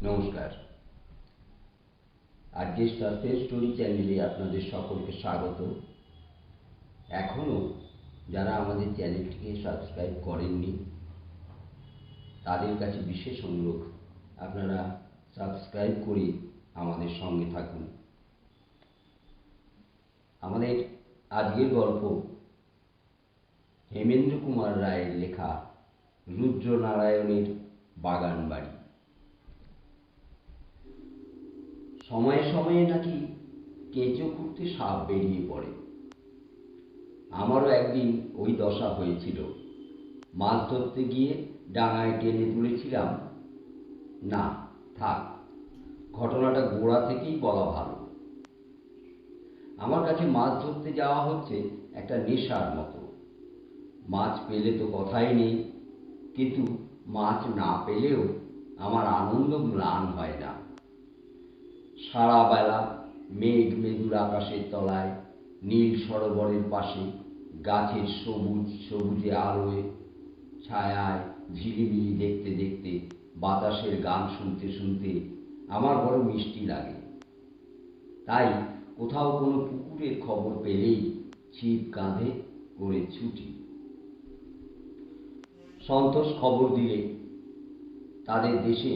নমস্কার। আজকের suspense story চ্যানেলে আপনাদের সকলকে স্বাগত। এখনও যারা আমাদের চ্যানেলটিকে সাবস্ক্রাইব করেননি তাদের কাছে বিশেষ অনুরোধ, আপনারা সাবস্ক্রাইব করে আমাদের সঙ্গে থাকুন। আমাদের আজকের গল্প হেমেন্দ্র কুমার রায়ের লেখা রুদ্রনারায়ণের বাগান বাড়ি। সময়ে সময়ে নাকি কেঁচো খুঁড়তে সাপ বেরিয়ে পড়ে। আমারও একদিন ওই দশা হয়েছিল। মাছ ধরতে গিয়ে ডাঙায় টেনে তুলেছিলাম। না, থাক, ঘটনাটা গোড়া থেকেই বলা ভালো। আমার কাছে মাছ ধরতে যাওয়া হচ্ছে একটা নেশার মতো। মাছ পেলে তো কথাই নেই, কিন্তু মাছ না পেলেও আমার আনন্দ ম্লান হয় না। সারা বেলা মেঘ মেদুর আকাশের তলায়, নীল সরোবরের পাশে, গাছের সবুজ সবুজে আলোয় ছায়ায় ঝিলিমিলি দেখতে দেখতে, বাতাসের গান শুনতে শুনতে আমার বড় মিষ্টি লাগে। তাই কোথাও কোনো পুকুরের খবর পেলেই ছিপ কাঁধে করে ছুটি। সন্তোষ খবর দিলে তাদের দেশে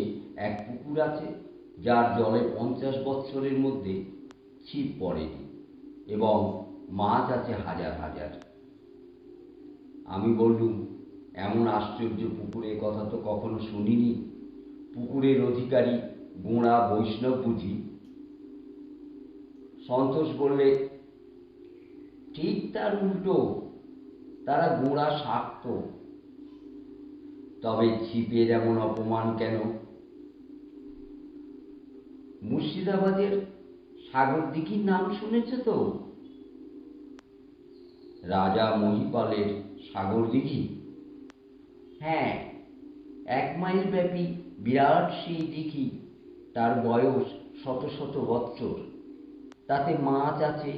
এক পুকুর আছে যার জলে 50 বৎসরের মধ্যে ছিপ পড়েনি এবং মাছ আছে হাজার হাজার। আমি বললুম, এমন আশ্চর্য পুকুরের কথা তো কখনো শুনিনি। পুকুরের অধিকারী গোঁড়া বৈষ্ণব বুঝি? সন্তোষ বললে, ঠিক তার উল্টো, তারা গোঁড়া শাক্ত। তবে ছিপের এমন অপমান কেন? মুর্শিদাবাদের সাগরদিঘির নাম শুনেছ তো? রাজা মহিপালের সাগরদিঘি? হ্যাঁ, 1 মাইল ব্যাপী বিরাট সেই দিঘি। তার বয়স শত শত বৎসর। তাতে মাছ আছে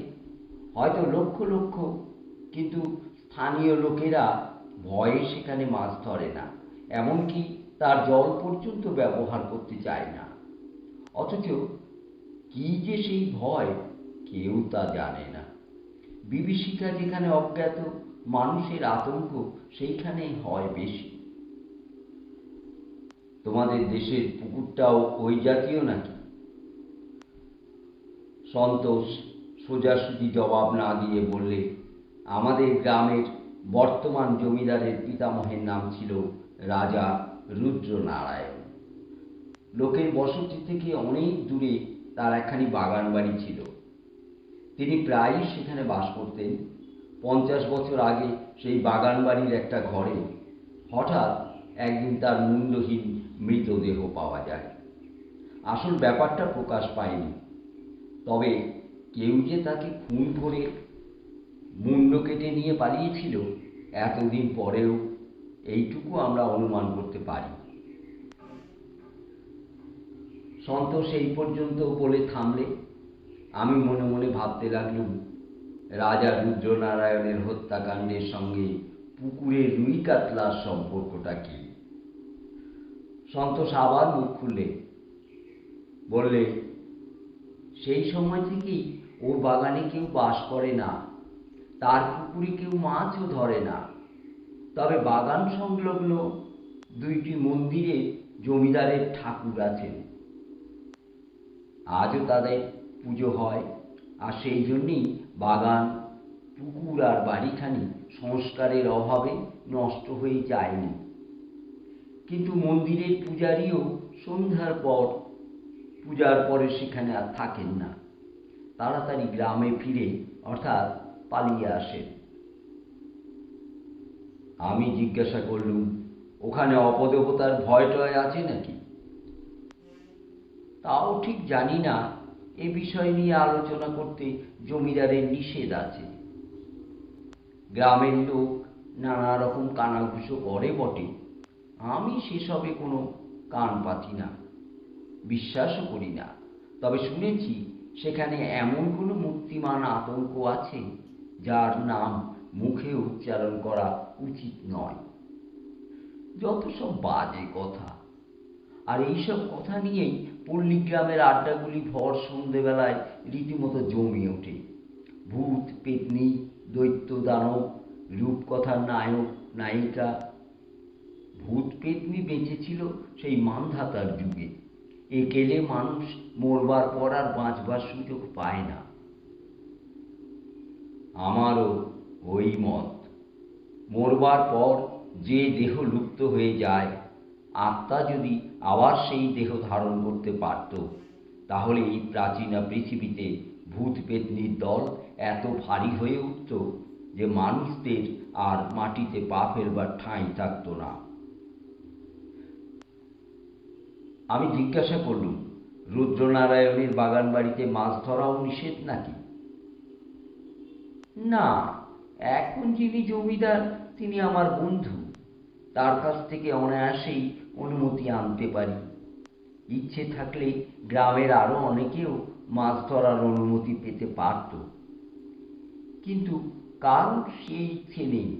হয়তো লক্ষ লক্ষ, কিন্তু স্থানীয় লোকেরা ভয়ে সেখানে মাছ ধরে না, এমনকি তার জল পর্যন্ত ব্যবহার করতে চায় না। অথচ কি যে সেই ভয়, কেউ তা জানে না। বিভীষিকা যেখানে অজ্ঞাত, মানুষের আতঙ্ক সেইখানেই হয় বেশি। তোমাদের দেশের পুকুরটাও ওই জাতীয় নাকি? সন্তোষ সোজাসুজি জবাব না দিয়ে বললে, আমাদের গ্রামের বর্তমান জমিদারের পিতামহের নাম ছিল রাজা রুদ্রনারায়ণ। লোকের বসতি থেকে অনেক দূরে তার একখানি বাগান বাড়ি ছিল। তিনি প্রায়ই সেখানে বাস করতেন। 50 বছর আগে সেই বাগান বাড়ির একটা ঘরে হঠাৎ একদিন তার মুন্ডহীন মৃতদেহ পাওয়া যায়। আসল ব্যাপারটা প্রকাশ পায়নি, তবে কেউ যে তাকে খুন করে মুন্ড কেটে নিয়ে পালিয়েছিল এতদিন পরেও এইটুকু আমরা অনুমান করতে পারি। সন্তোষ এই পর্যন্ত বলে থামলে। আমি মনে মনে ভাবতে লাগলুম, রাজা রুদ্রনারায়ণের হত্যাকাণ্ডের সঙ্গে পুকুরের রুই কাতলার সম্পর্কটা কি? সন্তোষ আবার মুখ খুললে, বললে, সেই সময় থেকেই ওর বাগানে কেউ বাস করে না, তার পুকুরে কেউ মাছও ধরে না। তবে বাগান সংলগ্ন 2টি মন্দিরে জমিদারের ঠাকুর আছেন। আজও তাদের পুজো হয়, আর সেই জন্যই বাগান, পুকুর আর বাড়িখানি সংস্কারের অভাবে নষ্ট হয়ে যায়নি। কিন্তু মন্দিরের পূজারীও সন্ধ্যার পর, পূজার পরে সেখানে আর থাকেন না। তাড়াতাড়ি গ্রামে ফিরে, অর্থাৎ পালিয়ে আসেন। আমি জিজ্ঞাসা করলুম, ওখানে অপদেবতার ভয় টয় আছে নাকি? তাও ঠিক জানি না। এ বিষয় নিয়ে আলোচনা করতে জমিদারের নিষেধ আছে। গ্রামের লোক নানা রকম কানাঘুষো করে বটে, আমি সেসবে কোনো কান পাতি না, বিশ্বাসও করি না। তবে শুনেছি সেখানে এমন কোনো মূর্তিমান আতঙ্ক আছে যার নাম মুখে উচ্চারণ করা উচিত নয়। যত সব বাজে কথা। আর এইসব কথা নিয়েই পল্লীগ্রামের আড্ডাগুলি ভর সন্ধেবেলায় রীতিমতো জমে ওঠে। ভূত পেতনি, দৈত্য দানব, রূপকথার নায়ক নায়িকা। ভূত পেতনি বেঁচেছিল সেই মান্ধাতার যুগে। একেলে মানুষ মরবার পর আর বাঁচবার সুযোগ পায় না। আমারও ওই মত। মরবার পর যে দেহ লুপ্ত হয়ে যায়, আত্মা যদি আবার সেই দেহ ধারণ করতে পারত, তাহলে এই প্রাচীনা পৃথিবীতে ভূত পেতনির দল এত ভারী হয়ে উঠত যে মানুষদের আর মাটিতে পা ফেলবার ঠাঁই থাকত না। আমি জিজ্ঞাসা করলুম, রুদ্রনারায়ণের বাগান বাড়িতে মাছ ধরাও নিষেধ নাকি? না, এখন যিনি জমিদার তিনি আমার বন্ধু, তার কাছ থেকে অনায়াসেই অনুমতি আনতে পারি। ইচ্ছে থাকলে গ্রামের আরো অনেকেও মাছ ধরার অনুমতি পেতে পারত, কিন্তু কারোর সেই ইচ্ছে নেই।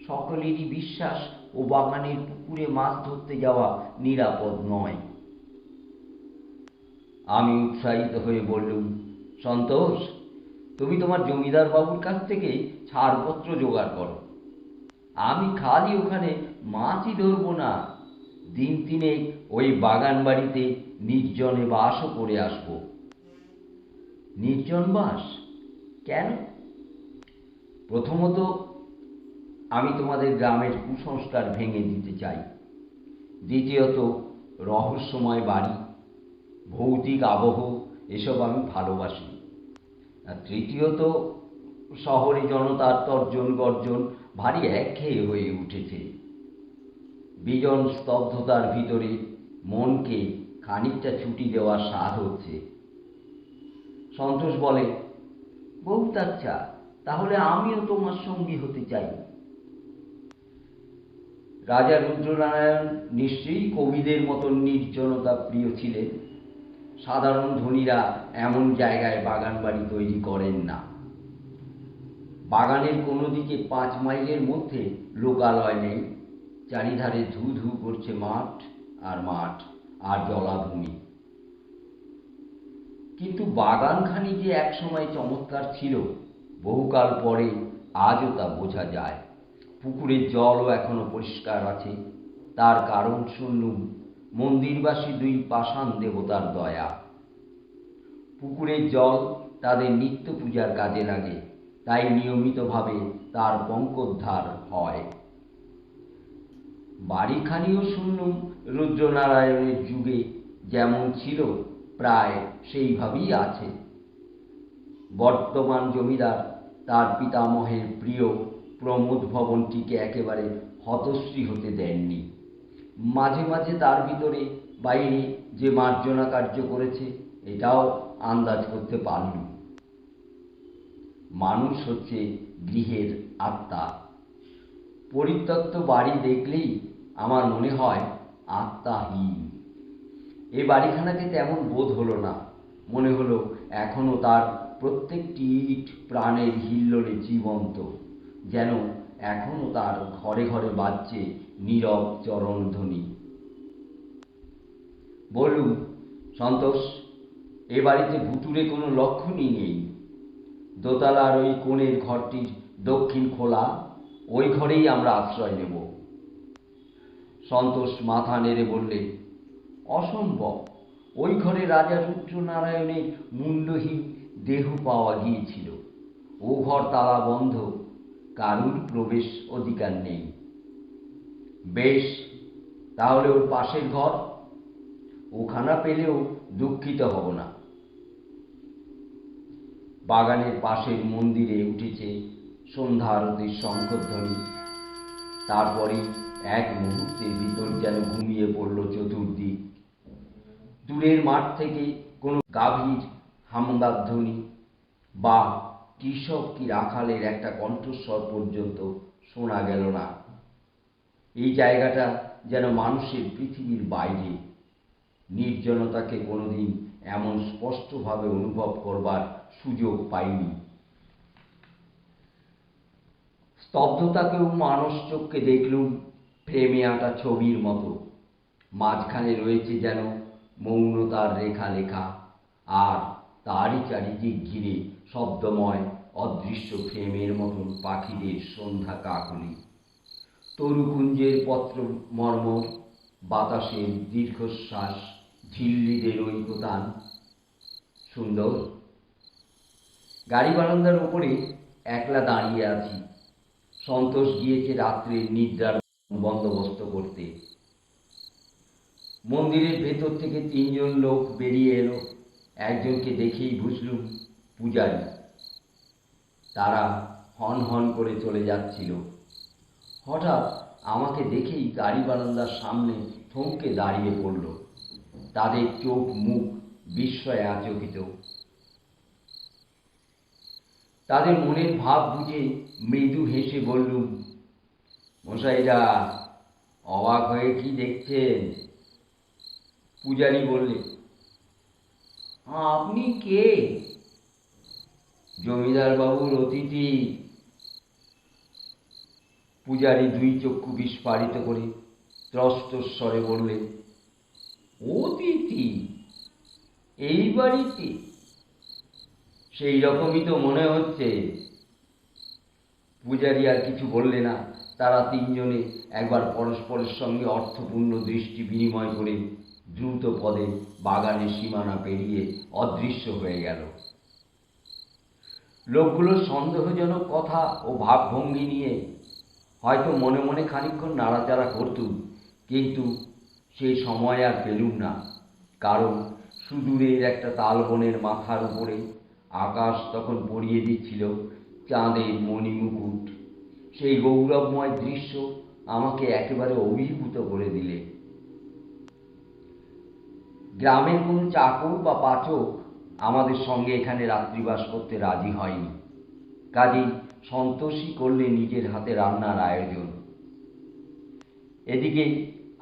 সকলেরই বিশ্বাস ও বাগানের পুকুরে মাছ ধরতে যাওয়া নিরাপদ নয়। আমি উৎসাহিত হয়ে বললুম, সন্তোষ, তুমি তোমার জমিদার বাবুর কাছ থেকে ছাড়পত্র জোগাড় করো। আমি খালি ওখানে মাছই ধরবো না, দিন তিনেক ওই বাগান বাড়িতে নির্জনে বাসও করে আসব। নির্জন বাস কেন? প্রথমত, আমি তোমাদের গ্রামের কুসংস্কার ভেঙে দিতে চাই। দ্বিতীয়ত, রহস্যময় বাড়ি, ভৌতিক আবহ এসব আমি ভালোবাসি। আর তৃতীয়ত, শহরে জনতার তর্জন গর্জন ভারী একঘেয়ে হয়ে উঠেছে। বিজন স্তব্ধতার ভিতরে মনকে খানিকটা ছুটি দেওয়ার স্বাদ হচ্ছে। সন্তোষ বলে, বহুত আচ্ছা, তাহলে আমিও তোমার সঙ্গী হতে চাই। রাজা রুদ্রনারায়ণ নিশ্চয়ই কবিদের মতন নির্জনতা প্রিয় ছিলেন। সাধারণ ধনীরা এমন জায়গায় বাগান বাড়ি তৈরি করেন না। বাগানের কোনো দিকে 5 মাইলের মধ্যে লোকালয় নেই। চারিধারে ধু ধু করছে মাঠ আর জলাভূমি। কিন্তু বাগানখানি যে একসময় চমৎকার ছিল, বহুকাল পরে আজও তা বোঝা যায়। পুকুরের জলও এখনো পরিষ্কার আছে। তার কারণ শুনলুম, মন্দিরবাসী 2 পাষাণ দেবতার দয়া। পুকুরের জল তাদের নিত্য পূজার কাজে লাগে, তাই নিয়মিতভাবে তার পঙ্কোদ্ধার হয়। বাড়িখানিও শুনলুম রুদ্রনারায়ণের যুগে যেমন ছিল প্রায় সেইভাবেই আছে। বর্তমান জমিদার তার পিতামহের প্রিয় প্রমোদ ভবনটিকে একেবারে হতশ্রী হতে দেননি। মাঝে মাঝে তার ভিতরে বাইরে যে মার্জনা কার্য করেছে, এটাও আন্দাজ করতে পারলুম। মানুষ হচ্ছে গৃহের আত্মা। পরিত্যক্ত বাড়ি দেখলেই আমার মনে হয় আত্মাহীন। এ বাড়িখানাকে তেমন বোধ হলো না। মনে হলো এখনো তার প্রত্যেকটি ইট প্রাণের হিল্লোড়ে জীবন্ত, যেন এখনো তার ঘরে ঘরে বাজছে নীরব চরণধ্বনি। বললুম, সন্তোষ, এ বাড়িতে ভুতুড়ে কোনো লক্ষণই নেই। দোতলার ওই কোণের ঘরটির দক্ষিণ খোলা, ওই ঘরেই আমরা আশ্রয় নেব। সন্তোষ মাথা নেড়ে বললে, অসম্ভব। ওই ঘরে রাজা রুদ্রনারায়ণের মুণ্ডহীন দেহ পাওয়া গিয়েছিল। ও ঘর তালা বন্ধ, কারুর প্রবেশ অধিকার নেই। বেশ, তাহলে ওর পাশের ঘর, ওখানা পেলেও দুঃখিত হব না। বাগানের পাশের মন্দিরে উঠেছে সন্ধ্যা আরতির শঙ্খধ্বনি। তারপরে এক মুহূর্তের ভিতর যেন ঘুমিয়ে পড়ল চতুর্দিক। দূরের মাঠ থেকে কোনো গাভীর হামদাধ্বনি বা কৃষক কি রাখালের একটা কণ্ঠস্বর পর্যন্ত শোনা গেল না। এই জায়গাটা যেন মানুষের পৃথিবীর বাইরে। নির্জনতাকে কোনোদিন এমন স্পষ্টভাবে অনুভব করবার সুযোগ পাইনি। স্তব্ধতাকেও মানুষ চোখকে দেখলুম ফ্রেমে আঁটা ছবির মতো। মাঝখানে রয়েছে যেন মৌনতার রেখা লেখা, আর তারই চারিদিক ঘিরে শব্দময় অদৃশ্য ফ্রেমের মতন পাখিদের সন্ধ্যা কাকলি, তরুকুঞ্জের পত্র মর্মর, বাতাসের দীর্ঘশ্বাস, ঝিল্লিদের ঐকতান। সুন্দর। গাড়ি বারান্দার উপরে একলা দাঁড়িয়ে আছি। সন্তোষ গিয়েছে রাত্রের নিদ্রার বন্দোবস্ত করতে। মন্দিরের ভেতর থেকে 3 জন লোক বেরিয়ে এলো। একজনকে দেখেই বুঝলুম পূজারী। তারা হন হন করে চলে যাচ্ছিল। হঠাৎ আমাকে দেখেই গাড়ি বারান্দার সামনে থমকে দাঁড়িয়ে পড়ল। তাদের চোখ মুখ বিস্ময়ে আচকিত। তাদের মনের ভাব বুঝে মৃদু হেসে বললুম, মশাইরা অবাক হয়ে কি দেখছেন? পূজারী বললে, আপনি কে? জমিদার বাবুর অতিথি। পূজারী 2 চক্ষু বিস্ফারিত করে ত্রস্ত স্বরে বললে, অতিথি এই বাড়িতে? সেই রকমই তো মনে হচ্ছে। পূজারী আর কিছু বললে না। তারা 3 জনে একবার পরস্পরের সঙ্গে অর্থপূর্ণ দৃষ্টি বিনিময় করে দ্রুত পদে বাগানের সীমানা পেরিয়ে অদৃশ্য হয়ে গেল। লোকগুলোর সন্দেহজনক কথা ও ভাবভঙ্গি নিয়ে হয়তো মনে মনে খানিকক্ষণ নাড়াচাড়া করতুম, কিন্তু সেই সময় আর পেলুম না। কারণ সুদূরের একটা তালবনের মাথার উপরে আকাশ তখন পরিয়ে দিচ্ছিল চাঁদের মণিমুকুট। সেই গৌরবময় দৃশ্য আমাকে একেবারে অভিভূত করে দিলে। গ্রামের কোনো চাকর বা পাচক আমাদের সঙ্গে এখানে রাত্রিবাস করতে রাজি হয়নি। কাজেই সন্তোষই করলে নিজের হাতে রান্নার আয়োজন। এদিকে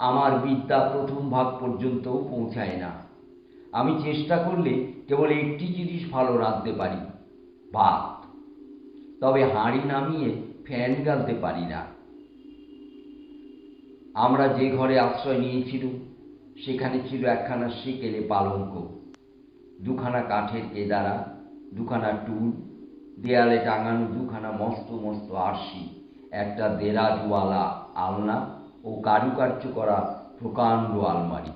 আমার বিদ্যা প্রথম ভাগ পর্যন্তও পৌঁছায় না। আমি চেষ্টা করলে কেবল একটি জিনিস ভালো রাঁধতে পারি, ভাত। তবে হাঁড়ি নামিয়ে ফ্যান গালতে পারি না। আমরা যে ঘরে আশ্রয় নিয়েছিলুম সেখানে ছিল একখানা সেকেলে পালঙ্ক, 2খানা কাঠের কেদারা, 2খানা টুল, দেয়ালে টাঙানো 2খানা মস্ত মস্ত আরশি, একটা দেরাজওয়ালা আলনা ও কারুকার্য করা প্রকাণ্ড আলমারি।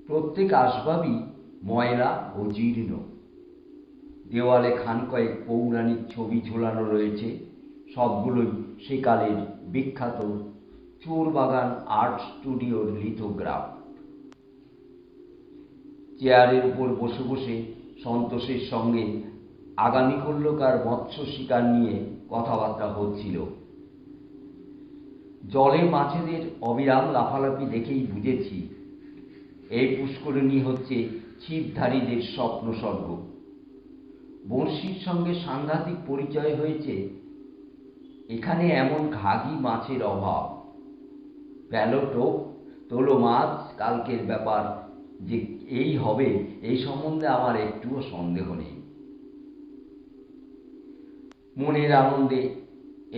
প্রত্যেক আসবাবই ময়লা ও জীর্ণ। দেওয়ালে খানকয়েক পৌরাণিক ছবি ঝোলানো রয়েছে, সবগুলোই সেকালের বিখ্যাত চোরবাগান আর্ট স্টুডিওর লিথোগ্রাফ। চেয়ারের উপর বসে বসে সন্তোষের সঙ্গে আগামীকালকার মৎস্য শিকার নিয়ে কথাবার্তা হচ্ছিল। জলে মাছেদের অবিরাম লাফালাফি দেখেই বুঝেছি এই পুষ্করিণী হচ্ছে ছিপধারীদের স্বপ্নস্বর্গ। বড়শির সঙ্গে সাংঘাতিক পরিচয় হয়েছে। এখানে এমন ঘাঘি মাছের অভাব। প্যালো টোপ, তোলো মাছ কালকের ব্যাপার যে এই হবে এই সম্বন্ধে আমার একটুও সন্দেহ নেই। মনের আনন্দে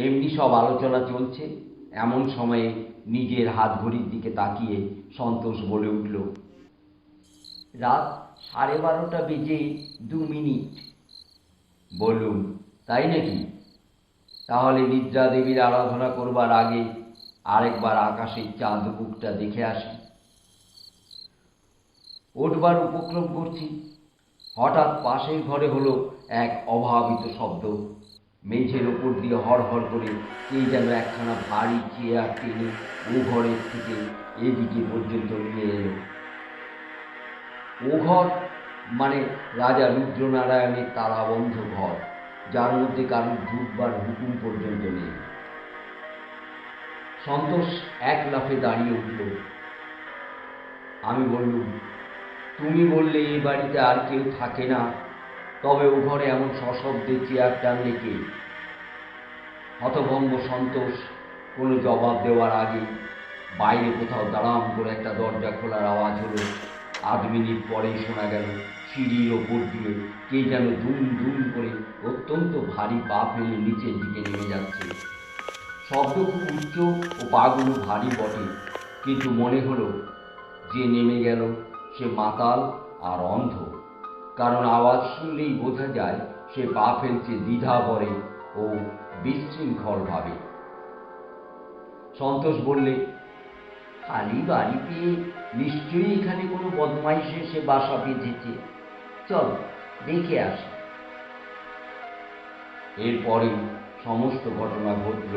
এমনি সব আলোচনা চলছে। এমন সময়ে নিজের হাত ঘড়ির দিকে তাকিয়ে সন্তোষ বলে উঠল, রাত 12:30 বেজে 2 মিনিট। বললুম, তাই নাকি? তাহলে নিদ্রা দেবীর আরাধনা করবার আগে আরেকবার আকাশের চাঁদ মুখটা দেখে আসি। উঠবার উপক্রম করছি, হঠাৎ পাশের ঘরে হলো এক অভাবিত শব্দ। মেঝের ওপর দিয়ে হড়হড় করে কে যেন একখানা ভারী চেয়ার টেনে ও ঘরের থেকে এদিকে পর্যন্ত নিয়ে এলো। ও ঘর মানে রাজা রুদ্রনারায়ণের তালাবন্ধ ঘর, যার মধ্যে কারুর ঢুকবার হুকুম পর্যন্ত নেই। সন্তোষ এক লাফে দাঁড়িয়ে উঠল। আমি বললুম, তুমি বললে এ বাড়িতে আর কেউ থাকে না, তবে ও ঘরে এমন সশব্দে চেয়ার টানলে কে? হতভম্ব সন্তোষ কোনো জবাব দেওয়ার আগে বাইরে কোথাও দাঁড়াম করে একটা দরজা খোলার আওয়াজ হলো। 8 মিনিট পরেই শোনা গেল সিঁড়ির ওপর দিয়ে কে যেন দুম দুম করে অত্যন্ত ভারী পা ফেলে নিচের দিকে নেমে যাচ্ছে। শব্দ খুব উচ্চ ও পাগুলো ভারী বটে। কিন্তু মনে হলো যে নেমে গেল সে মাতাল আর অন্ধ, কারণ আওয়াজ শুনলেই বোঝা যায় সে পা ফেলছে দ্বিধাভরে ও বিশৃঙ্খল ভাবে। সন্তোষ বললে, খালি বাড়ি পেয়ে নিশ্চয়ই এখানে কোনো বদমাইশ এসে বাসা বেঁধেছে, চল দেখে আসি। এরপরে সমস্ত ঘটনা ঘটল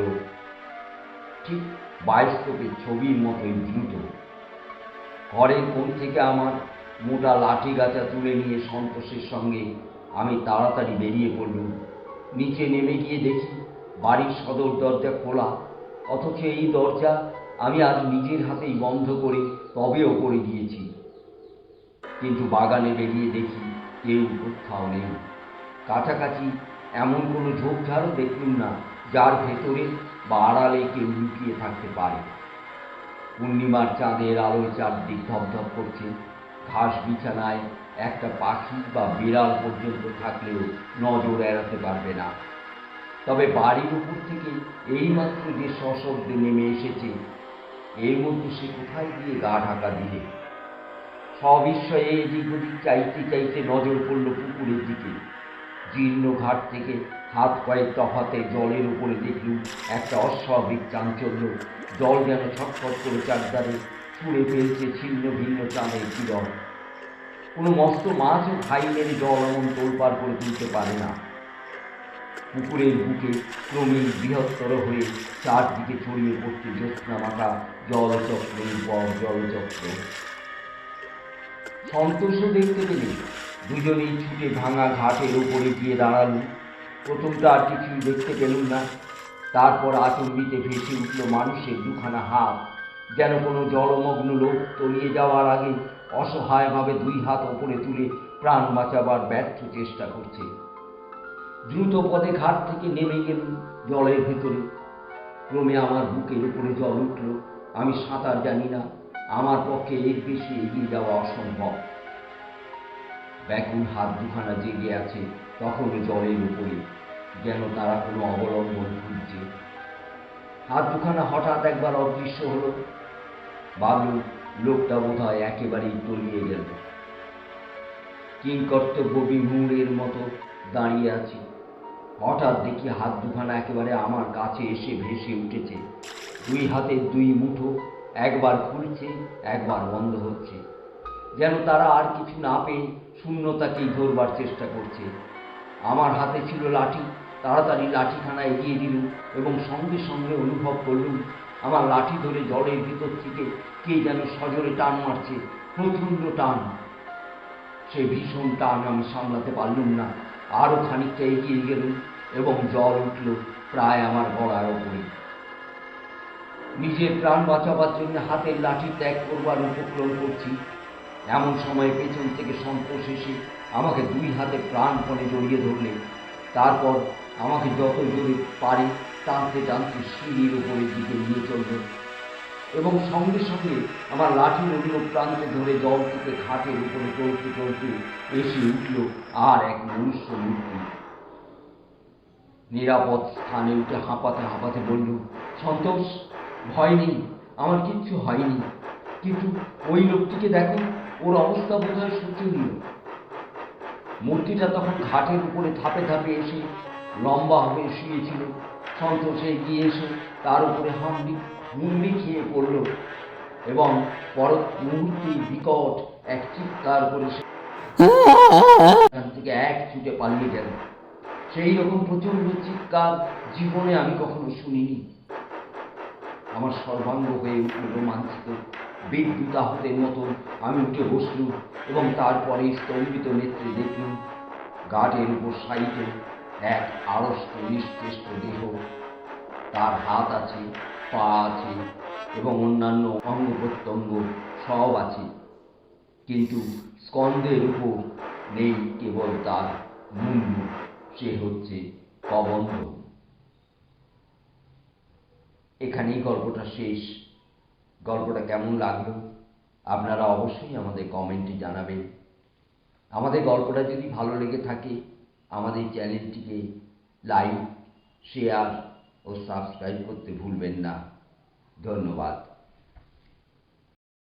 ঠিক বায়োস্কোপের ছবির মতোই দ্রুত। ঘরের কোণ থেকে আমার মোটা লাঠি গাছা তুলে নিয়ে সন্তোষের সঙ্গে আমি তাড়াতাড়ি বেরিয়ে পড়লুম। নিচে নেমে গিয়ে দেখি বাড়ির সদর দরজা খোলা, অথচ এই দরজা আমি আজ নিজের হাতেই বন্ধ করে তবে ওপরে গিয়েছি। কিন্তু বাগানে বেরিয়ে দেখি কেউ কোথাও নেই। কাছাকাছি এমন কোনো ঝোপঝাড়ও দেখলুম না যার ভেতরে বা আড়ালে কেউ লুকিয়ে থাকতে পারে। পূর্ণিমার চাঁদের আলোয় চারদিক ধপধপ করছে। ঘাস বিছানায় একটা পাখি বা বিড়াল পর্যন্ত থাকলেও নজর এড়াতে পারবে না। তবে বাড়ির উপর থেকে এইমাত্র যে সশব্দে নেমে এসেছে, এর মধ্যে সে কোথায় গিয়ে গা ঢাকা দিলে। সবিস্ময়ে এদিক ওদিক চাইতে চাইতে নজর পড়ল পুকুরের দিকে। জীর্ণ ঘাট থেকে হাত কয়েক তফাতে জলের উপরে দেখলুম একটা অস্বাভাবিক চাঞ্চল্য। জল যেন ছটফট করে চারধারে ছুঁড়ে ফেলছে ছিন্ন ভিন্ন চাঁদের কিরণ। কোনো মস্ত মাছও ঘাই মেরে জল এমন তোলপাড় করে তুলতে পারে না। পুকুরের বুকে ক্রমেই বৃহত্তর হয়ে চারদিকে ছড়িয়ে পড়ছে জ্যোৎস্না মাখা জলচক্রের পর জলচক্র। সন্তোষও দেখতে পেলে। দুজনেই ছুটে ভাঙা ঘাটের উপরে গিয়ে দাঁড়ালুম। প্রথমটা আর কিছুই দেখতে পেলুম না। তারপর আচম্বিতে ভেসে উঠল মানুষের দুখানা হাত, যেন কোনো জলমগ্ন লোক তলিয়ে যাওয়ার আগে অসহায়ভাবে দুই হাত ওপরে তুলে প্রাণ বাঁচাবার ব্যর্থ চেষ্টা করছে। দ্রুত পদে ঘাট থেকে নেমে গেলুম জলের ভেতরে। ক্রমে আমার বুকের উপরে জল উঠল। আমি সাঁতার জানি না, আমার পক্ষে এর বেশি এগিয়ে যাওয়া অসম্ভব। ব্যাকুল হাত দুখানা জেগে আছে তখনও জলের উপরে, যেন তারা কোনো অবলম্বন খুঁজছে। হাত দুখানা হঠাৎ একবার অদৃশ্য হলো। ভাবলুম লোকটা বোধহয় একেবারেই তলিয়ে গেল। কিংকর্তব্য বিমূঢ়ের মতো দাঁড়িয়ে আছি। হঠাৎ দেখি হাত দুখানা একেবারে আমার কাছে এসে ভেসে উঠেছে। দুই হাতের দুই মুঠো একবার খুলছে, একবার বন্ধ হচ্ছে, যেন তারা আর কিছু না পেয়ে শূন্যতাকেই ধরবার চেষ্টা করছে। আমার হাতে ছিল লাঠি। তাড়াতাড়ি লাঠিখানা এগিয়ে দিলুম এবং সঙ্গে সঙ্গে অনুভব করলুম আমার লাঠি ধরে জলের ভিতর থেকে কে যেন সজোরে টান মারছে, প্রচণ্ড টান। সে ভীষণ টান আমি সামলাতে পারলুম না। আরো খানিকটা এগিয়ে গেলুম এবং জল উঠল প্রায় আমার গলার ওপরে। নিজের প্রাণ বাঁচাবার জন্য হাতের লাঠি ত্যাগ করবার উপক্রম করছি, এমন সময় পেছন থেকে সন্তোষ এসে আমাকে দুই হাতে প্রাণপণে জড়িয়ে ধরলে। তারপর আমাকে যত জোরে পারে টানতে টানতে সিঁড়ির উপরের দিকে নিয়ে চলল এবং সঙ্গে সঙ্গে আমার লাঠির অন্য প্রান্ত ধরে জল থেকে ঘাটের উপরে চলতে চলতে এসে উঠল আর এক মনুষ্য মূর্তি। নিরাপদ স্থানে উঠে হাঁপাতে হাঁপাতে বলল, সন্তোষ, ভয় নেই, আমার কিচ্ছু হয়নি। কিন্তু ওই লোকটিকে দেখো, ওর অবস্থা বোধহয় শোচনীয়। মূর্তিটা তখন ঘাটের উপরে ধাপে ধাপে এসে লম্বা হয়ে শুয়েছিল। সন্তোষ এগিয়ে এসে তার উপরে হুমড়ি খেয়ে পড়ল এবং পর মুহূর্তেই বিকট এক চিৎকার করে সেখান থেকে এক ছুটে পালিয়ে গেল। সেই রকম প্রচন্ড চিৎকার জীবনে আমি কখনো শুনিনি। আমার সর্বাঙ্গ হয়ে উঠল রোমাঞ্চিত। বিদ্যুৎ আহতের মতন আমি উঠে বসলুম এবং তারপরে স্তম্ভিত নেত্রে দেখলুম ঘাটের উপর শায়িত এক আড়ষ্ট নিশ্চেষ্ট দেহ। তার হাত আছে, পা আছে এবং অন্যান্য অঙ্গ প্রত্যঙ্গ সব আছে, কিন্তু স্কন্ধের উপর নেই কেবল তার মুন্ডু। সে হচ্ছে কবন্ধ। এখানেই গল্পটা শেষ। গল্পটা কেমন লাগলো আপনারা অবশ্যই আমাদের কমেন্টে জানাবেন। আমাদের গল্পটা যদি ভালো লেগে থাকে আমাদের চ্যানেলটিকে লাইক, শেয়ার ও সাবস্ক্রাইব করতে ভুলবেন না। ধন্যবাদ।